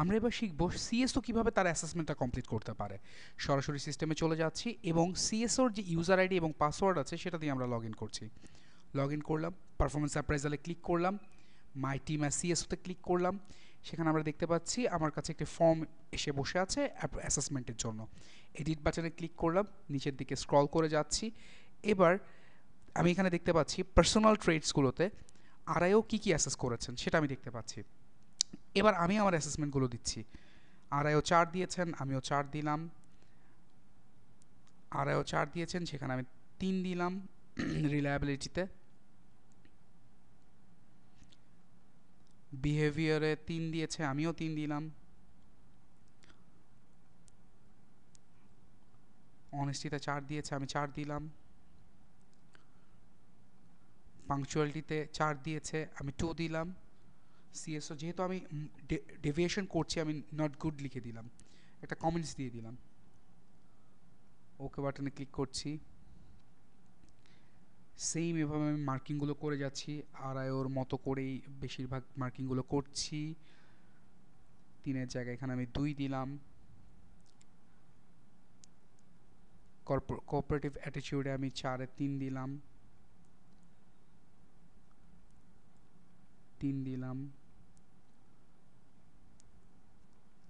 আমরা এবার শিখব সিএসও কিভাবে তার অ্যাসেসমেন্টটা কমপ্লিট করতে পারে। সরাসরি সিস্টেমে চলে যাচ্ছি এবং সিএসওর যে ইউজার আইডি এবং পাসওয়ার্ড আছে সেটা দিয়ে আমরা লগ ইন করছি। লগ ইন করলাম, পারফরমেন্স অ্যাপ্রাইজালে ক্লিক করলাম, মাই টিম অ্যাজ সিএসওতে ক্লিক করলাম। সেখানে আমরা দেখতে পাচ্ছি আমার কাছে একটি ফর্ম এসে বসে আছে অ্যাসেসমেন্টের জন্য। এডিট বাটনে ক্লিক করলাম, নিচের দিকে স্ক্রল করে যাচ্ছি। এবার আমি এখানে দেখতে পাচ্ছি পার্সোনাল ট্রেডসগুলোতে আরআইও কী কী অ্যাসেস করেছেন সেটা আমি দেখতে পাচ্ছি। এবার আমি আমার অ্যাসেসমেন্টগুলো দিচ্ছি। আরআইও 4 দিয়েছেন, আমিও 4 দিলাম। আরআইও 4 দিয়েছেন, সেখানে আমি 3 দিলাম রিলায়েবিলিটিতে। বিহেভিয়ারে 3 দিয়েছে, আমিও 3 দিলাম। অনেস্টিতে 4 দিয়েছে, আমি 4 দিলাম। পাংচুয়ালিটিতে 4 দিয়েছে, আমি 2 দিলাম। সিএসও যেহেতু আমি ডেভিয়েশন করছি, আমি নট গুড লিখে দিলাম, একটা কমেন্টস দিয়ে দিলাম। ওকে বাটনে ক্লিক করছি। সেম এভাবে আমি মার্কিংগুলো করে যাচ্ছি, আরআইওর মতো করেই বেশিরভাগ মার্কিংগুলো করছি। 3-এর জায়গায় এখানে আমি 2 দিলাম। কোঅপারেটিভ অ্যাটিটিউডে আমি 4-এ 3 দিলাম। 3 দিলাম,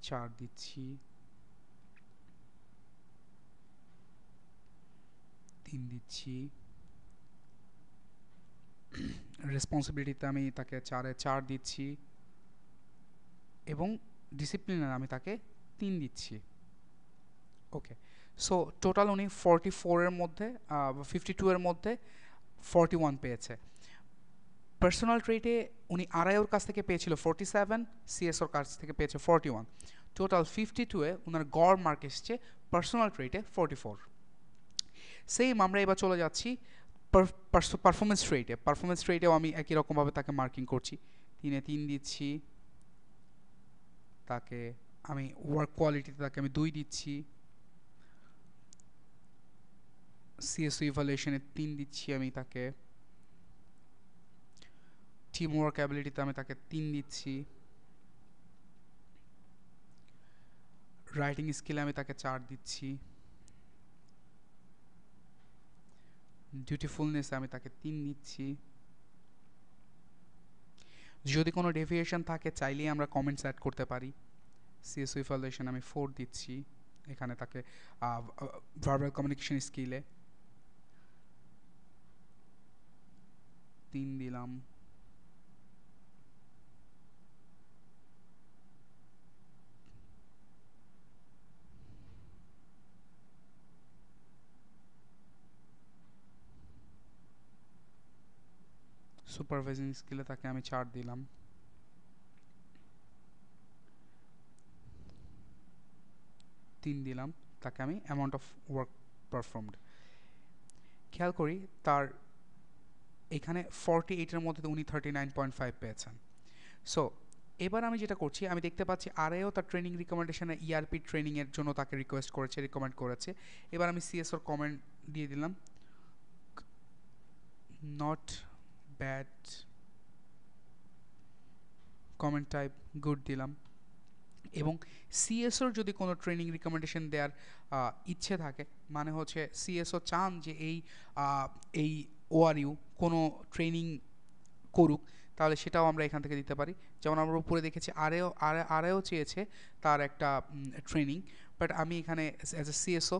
4 দিচ্ছি, 3 দিচ্ছি। রেসপন্সিবিলিটিতে আমি তাকে 4-এ 4 দিচ্ছি এবং ডিসিপ্লিনে আমি তাকে 3 দিচ্ছি। ওকে, সো টোটাল উনি 44-এর মধ্যে 52-এর মধ্যে 41 পেয়েছে। পার্সোনাল ট্রেটে উনি আরআইওর কাছ থেকে পেয়েছিল 47, সিএসওর কাছ থেকে পেয়েছে 41। টোটাল 52-এ ওনার গড় মার্ক এসছে পার্সোনাল ট্রেটে 44। সেম আমরা এবার চলে যাচ্ছি পারফরমেন্স ট্রেটে। পারফরমেন্স ট্রেটেও আমি একই রকমভাবে তাকে মার্কিং করছি। 3-এ 3 দিচ্ছি, তাকে আমি ওয়ার্ক কোয়ালিটিতে তাকে আমি 2 দিচ্ছি। সিএসও ইভ্যালুয়েশনে 3 দিচ্ছি আমি তাকে। টিম ওয়ার্ক অ্যাবিলিটিতে আমি তাকে 3 দিচ্ছি। রাইটিং স্কিলে আমি তাকে 4 দিচ্ছি। ডিউটিফুলনেসে আমি তাকে 3 দিচ্ছি। যদি কোনো ডেভিয়েশন থাকে চাইলেই আমরা কমেন্টস অ্যাড করতে পারি। সিএসও ইভ্যালুয়েশন আমি 4 দিচ্ছি এখানে তাকে। ভার্বাল কমিউনিকেশন স্কিলে 3 দিলাম। সুপারভাইজিং স্কিলে তাকে আমি 4 দিলাম। দিলাম তাকে আমি অ্যামাউন্ট অফ ওয়ার্ক পারফর্মড। খেয়াল করি তার এখানে 48-এর মধ্যে উনি 39.5 পেয়েছেন। সো এবার আমি যেটা করছি, আমি দেখতে পাচ্ছি আরআইও তার ট্রেনিং রিকমেন্ডেশনে ইআরপি ট্রেনিংয়ের জন্য তাকে রিকোয়েস্ট করেছে, রিকমেন্ড করেছে। এবার আমি সিএসওর কমেন্ট দিয়ে দিলাম, not bad, comment type good দিলাম। এবং সিএসওর যদি কোনো ট্রেনিং রিকমেন্ডেশন দেওয়ার ইচ্ছে থাকে, মানে হচ্ছে সিএসও চান যে এই ওআরইউ কোনো ট্রেনিং করুক, তাহলে সেটাও আমরা এখান থেকে দিতে পারি। যেমন আমরা উপরে দেখেছি আরআইও চেয়েছে তার একটা ট্রেনিং, বাট আমি এখানে as a CSO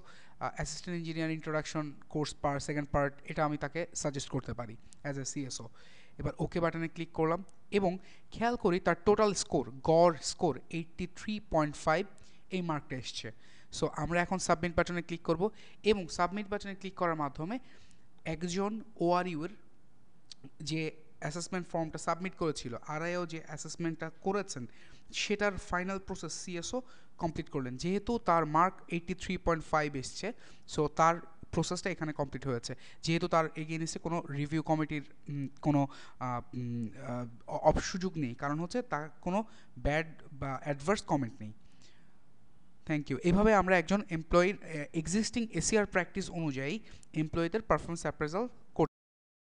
assistant engineer introduction course second part, এটা আমি তাকে সাজেস্ট করতে পারি অ্যাজ এ সিএসও। এবার ওকে বাটনে ক্লিক করলাম এবং খেয়াল করি তার টোটাল স্কোর, গড় স্কোর 83.5 এই মার্কটা এসছে। সো আমরা এখন সাবমিট বাটনে ক্লিক করব এবং সাবমিট বাটনে ক্লিক করার মাধ্যমে একজন ওআরইউর যে অ্যাসেসমেন্ট ফর্মটা সাবমিট করেছিল, আরআইও যে অ্যাসেসমেন্টটা করেছেন সেটার ফাইনাল প্রসেস সিএসও কমপ্লিট করলেন। যেহেতু তার মার্ক 83.5 এসছে, সো তার প্রসেসটা এখানে কমপ্লিট হয়েছে। যেহেতু তার এগেইনস্টে কোনো রিভিউ কমিটির কোনো সুযোগ নেই, কারণ হচ্ছে তার কোনো ব্যাড বা অ্যাডভার্স কমেন্ট নেই। Thank you. এভাবে আমরা একজন এমপ্লয়ির এক্সিস্টিং এসিআর প্র্যাকটিস অনুযায়ী এমপ্লয়ীদের পারফরমেন্স অ্যাপ্রেজাল